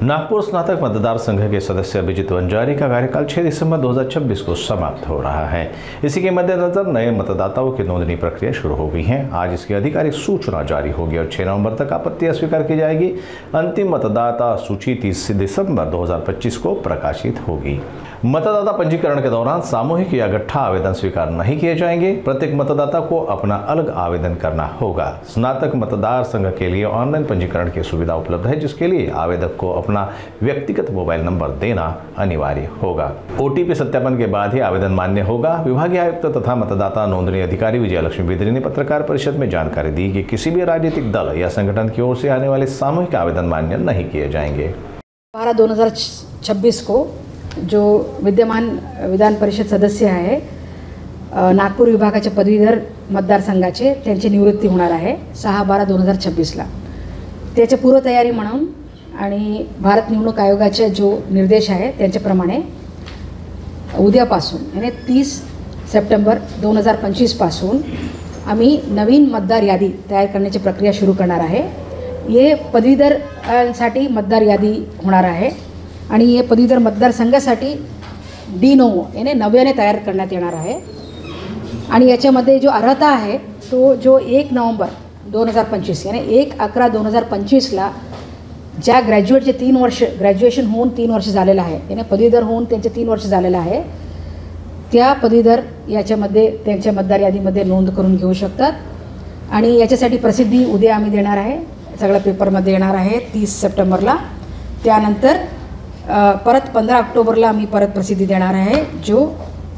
नागपुर स्नातक मतदार संघ के सदस्य अभिजीत वंजारी का कार्यकाल 6 दिसंबर 2026 को समाप्त हो रहा है। इसी के मद्देनजर नए मतदाताओं की नोंदणी प्रक्रिया शुरू हो गई है। आज इसकी आधिकारिक सूचना जारी होगी और 6 नवंबर तक आपत्तियां स्वीकार की जाएगी। अंतिम मतदाता सूची 30 दिसंबर 2025 को प्रकाशित होगी। मतदाता पंजीकरण के दौरान सामूहिक या गट्ठा आवेदन स्वीकार नहीं किए जाएंगे। प्रत्येक मतदाता को अपना अलग आवेदन करना होगा। स्नातक मतदार संघ के लिए ऑनलाइन पंजीकरण की सुविधा उपलब्ध है, जिसके लिए आवेदक को अपना व्यक्तिगत मोबाइल नंबर देना अनिवार्य होगा। ओटीपी सत्यापन के बाद ही आवेदन मान्य होगा। विभागीय आयुक्त तथा मतदाता नोंदणी अधिकारी विजयलक्ष्मी बिद्री ने पत्रकार परिषद में जानकारी दी कि किसी भी राजनीतिक दल या संगठन की ओर से आने वाले सामूहिक आवेदन मान्य नहीं किए जाएंगे। 12/2026 को जो विद्यमान विधान परिषद सदस्य आहे नागपूर विभागाचे पदवीधर मतदारसंघाचे त्यांची निवृत्ती होणार आहे 6/12/2026ला। त्याची पूर्वतयारी म्हणून आणि भारत निवडणूक आयोगाचे जो निर्देश आहे त्यांच्याप्रमाणे उद्यापासून यानी 30 सप्टेंबर 2025 पासून आम्ही नवीन मतदार यादी तयार करण्याची प्रक्रिया सुरू करणार आहे। हे पदवीधरांसाठी मतदार यादी होणार आहे आणि हे पदवीधर मतदारसंघासाठी डी नोवो यानी नव्याने तयार करण्यात येणार आहे। आणि याच्यामध्ये जो अर्हता आहे तो जो 1 नोव्हेंबर 2025 यानी 1/11/2025ला ज्या ग्रॅज्युएटचे 3 वर्ष ग्रॅज्युएशन होऊन 3 वर्ष झालेलं आहे यानी पदवीधर होऊन त्यांचे 3 वर्ष झालेलं आहे, त्या पदवीधर याच्यामध्ये त्यांच्या मतदार यादीमध्ये नोंद करून घेऊ शकतात। आणि याच्यासाठी प्रसिद्धी उद्या आम्ही देणार आहे, सगळ्या पेपरमध्ये येणार आहे 30 सप्टेंबरला। त्यानंतर परत 15 ऑक्टोबरला आम्ही परत प्रसिद्धी देणार आहे, जो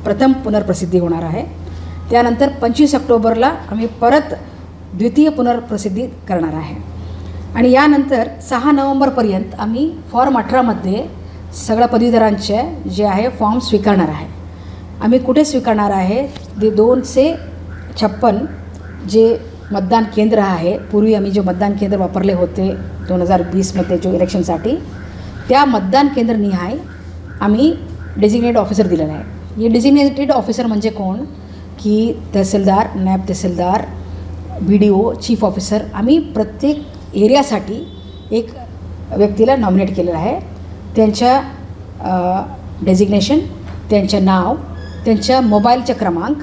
प्रथम पुनर्प्रसिद्धी होणार आहे। त्यानंतर 25 ऑक्टोबरला आम्ही परत द्वितीय पुनर्प्रसिद्धी करणार आहे। आणि यानंतर 6 नोव्हेंबरपर्यंत आम्ही फॉर्म 18 मध्ये सगळ्या पदवीधरांचे जे आहे फॉर्म स्वीकारणार आहे। आम्ही कुठे स्वीकारणार आहे, 256 जे मतदान केंद्र आहे, पूर्वी आम्ही जो मतदान केंद्र वापरले होते 2020 मध्ये जो इलेक्शनसाठी, त्या मतदान केंद्र निहाय आम्ही डेजिग्नेटेड ऑफिसर दिलेला आहे। हे डेजिग्नेटेड ऑफिसर म्हणजे कोण की तहसीलदार, नायब तहसीलदार, BDO, चीफ ऑफिसर, आम्ही प्रत्येक एरियासाठी एक व्यक्तीला नॉमिनेट केलेलं आहे। त्यांच्या डेजिग्नेशन, त्यांचे नाव, त्यांचा मोबाईलचा क्रमांक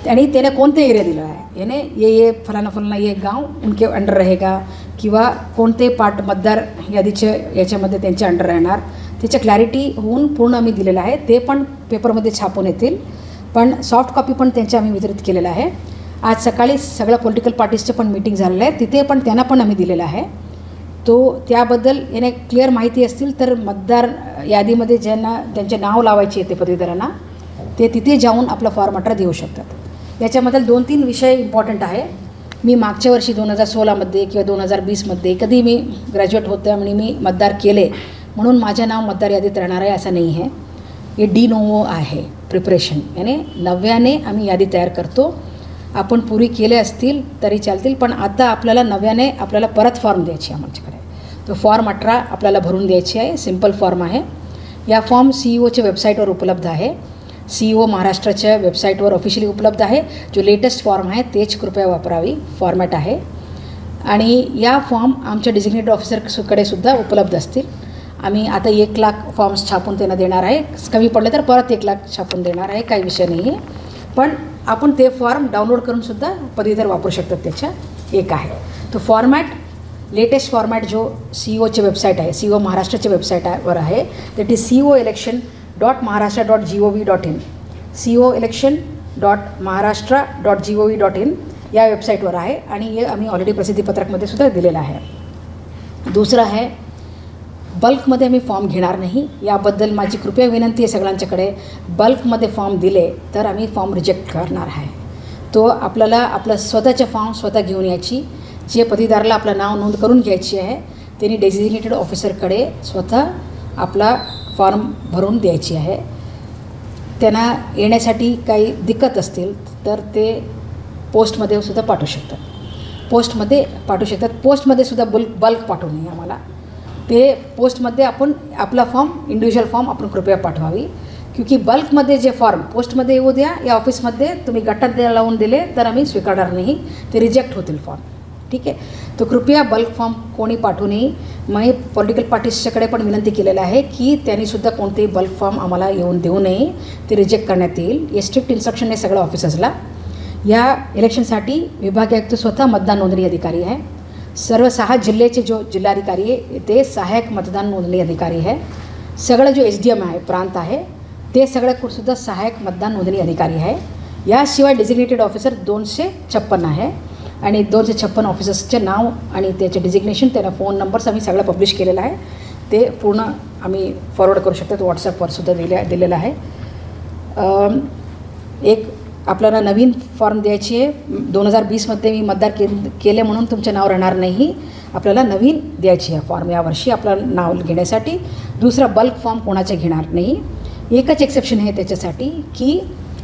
आणि त्याने कोणते एरिया दिला आहे याने ये फलाना फलाना ये गाव उनके अंडर रहेगा किंवा कोणते पार्ट मतदार यादीचे याच्यामध्ये त्यांच्या अंडर राहणार, त्याच्या क्लॅरिटी होऊन पूर्ण आम्ही दिलेलं आहे। ते पण पेपरमध्ये छापून येतील, पण सॉफ्ट कॉपी पण त्यांच्या आम्ही वितरित केलेलं आहे। आज सकाळी सगळ्या पॉलिटिकल पार्टीजचे पण मीटिंग झालेलं आहे, तिथे पण त्यांना पण आम्ही दिलेला आहे। तो त्याबद्दल याने क्लिअर माहिती असतील तर मतदार यादीमध्ये ज्यांना त्यांचे नाव लावायचे येते पदवीधरांना ते तिथे जाऊन आपला फॉर्म 18 देऊ शकतात। याच्यामधील 2-3 विषय इम्पॉर्टंट आहे। मी मागच्या वर्षी 2016 मध्ये किंवा 2020 मध्ये कधी मी ग्रॅज्युएट होते आणि मी मतदार केले म्हणून माझे नाव मतदार यादीत राहणार आहे असं नाही आहे। हे डी नोवो आहे प्रिपरेशन, यानी नव्याने आम्ही यादी तयार करतो। आपण पूर्वी केले असतील तरी चालतील, पण आता आपल्याला नव्याने आपल्याला परत फॉर्म द्यायची आहे आमच्याकडे। तो फॉर्म 18 आपल्याला भरून द्यायची आहे, सिंपल फॉर्म आहे। या फॉर्म CEOच्या वेबसाईटवर उपलब्ध आहे, CEO महाराष्ट्राच्या वेबसाईटवर ऑफिशियली उपलब्ध आहे। जो लेटेस्ट फॉर्म आहे तेच कृपया वापरावी, फॉर्मॅट आहे। आणि या फॉर्म आमच्या डेजिग्नेटेड ऑफिसरकडे सुद्धा उपलब्ध असतील। आम्ही आता 1 लाख फॉर्म्स छापून त्यांना देणार आहे, कमी पडले तर परत 1 लाख छापून देणार आहे, काही विषय नाही आहे। पण आपण ते फॉर्म डाउनलोड करून सुद्धा पदवीधर वापरू शकतात, त्याच्या एक आहे तो फॉर्मॅट। लेटेस्ट फॉर्मॅट जो CEOची वेबसाईट आहे, CEO महाराष्ट्राच्या वेबसाईटवर आहे, दॅट इज ceoelection.maharashtra.gov.in, ceoelection.maharashtra.gov.in या वेबसाईटवर आहे। आणि हे आम्ही ऑलरेडी प्रसिद्धीपत्रकमध्ये सुद्धा दिलेलं आहे। दुसरं आहे बल्कमध्ये आम्ही फॉर्म घेणार नाही, याबद्दल माझी कृपया विनंती आहे सगळ्यांच्याकडे। बल्कमध्ये फॉर्म दिले तर आम्ही फॉर्म रिजेक्ट करणार आहे। तो आपल्याला आपलं स्वतःचे फॉर्म स्वतः घेऊन यायची, जे पदवीधराला आपलं नाव नोंद करून घ्यायची आहे त्यांनी डेजिग्नेटेड ऑफिसरकडे स्वतः आपला फॉर्म भरून द्यायची आहे। त्यांना येण्यासाठी काही दिक्कत असतील तर ते पोस्टमध्ये सुद्धा पाठवू शकतात, पोस्टमध्ये सुद्धा बल्क पाठवू नये आम्हाला। ते पोस्टमध्ये आपण आपला फॉर्म इंडिव्हिज्युअल फॉर्म आपण कृपया पाठवावी, क्योंकि बल्कमध्ये जे फॉर्म पोस्टमध्ये येऊ द्या या ऑफिसमध्ये तुम्ही गटात लावून दिले तर आम्ही स्वीकारणार नाही, ते रिजेक्ट होतील फॉर्म, ठीक आहे। तो कृपया बल्क फॉर्म कोणी पाठवू नये. मी पॉलिटिकल पार्टीजच्याकडे पण विनंती केलेलं आहे की त्यांनीसुद्धा कोणतेही बल्क फॉर्म आम्हाला येऊन देऊ नये, ते रिजेक्ट करण्यात येईल. हे स्ट्रिक्ट इन्स्ट्रक्शन आहे सगळ्या ऑफिसर्सला. या इलेक्शनसाठी विभागीय आयुक्त स्वतः मतदान नोंदणी अधिकारी आहे. सर्व 6 जिल्ह्याचे जो जिल्हाधिकारी आहे ते सहाय्यक मतदान नोंदणी अधिकारी आहे. सगळं जो SDM आहे प्रांत आहे ते सगळ्यासुद्धा सहाय्यक मतदान नोंदणी अधिकारी आहे. याशिवाय डेजिग्नेटेड ऑफिसर 256 आहे आणि 256 ऑफिसर्सचे नाव आणि त्याचे डिजिग्नेशन, त्यांना फोन नंबर्स आम्ही सगळं पब्लिश केलेलं आहे. ते पूर्ण आम्ही फॉरवर्ड करू शकतो. व्हॉट्सअपवरसुद्धा दिलेलं आहे. एक आपल्याला नवीन फॉर्म द्यायची आहे. 2020मध्ये मी मतदार केले म्हणून तुमचं नाव राहणार नाही. आपल्याला नवीन द्यायची आहे फॉर्म यावर्षी आपलं नाव घेण्यासाठी. दुसरा बल्क फॉर्म कोणाचे घेणार नाही. एकच एक्सेप्शन आहे त्याच्यासाठी की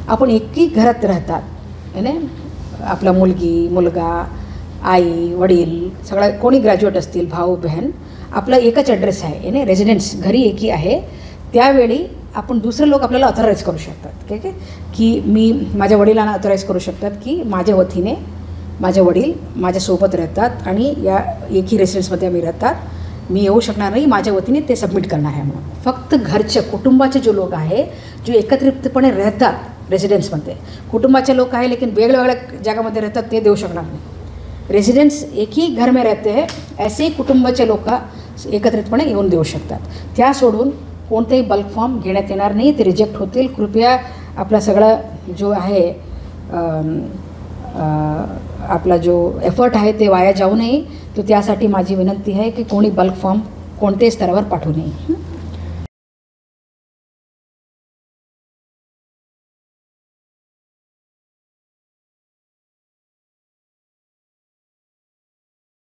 आपण एकही घरात राहतात, आहे ना, आपला मुलगी, मुलगा, आई, वडील, सगळा कोणी ग्रॅज्युएट असतील, भाऊ बहीण, आपला एकच ॲड्रेस आहे ना, रेजिडेन्स घरी एकी आहे. त्यावेळी आपण दुसरे लोक आपल्याला ऑथराईज करू शकतात. ठीक आहे की मी माझ्या वडिलांना ऑथराईज करू शकतात की माझ्या वतीने माझे वडील माझ्यासोबत राहतात आणि या एकही रेसिडेन्समध्ये आम्ही राहतात, मी येऊ शकणार नाही, माझ्या वतीने ते सबमिट करणार आहे म्हणून. फक्त घरचे कुटुंबाचे जो लोक आहे जो एकत्रितपणे राहतात रेसिडेन्समध्ये, कुटुंबाचे लोक आहे लेकिन वेगळ्या वेगळ्या जागामध्ये राहतात, ते देऊ शकणार नाही. रेसिडेन्स एक ही घर में रहते हैं ऐसे कुटुंबाचे लोक एकत्रितपणे येऊन देऊ शकतात. त्या सोडून कोणतेही बल्क फॉर्म घेण्यात येणार नाही, ते रिजेक्ट होतील. कृपया आपला सगळा जो आहे आपला जो एफर्ट आहे ते वाया जाऊ नये. तो त्यासाठी माझी विनंती आहे की कोणी बल्क फॉर्म कोणत्याही स्तरावर पाठवू नये.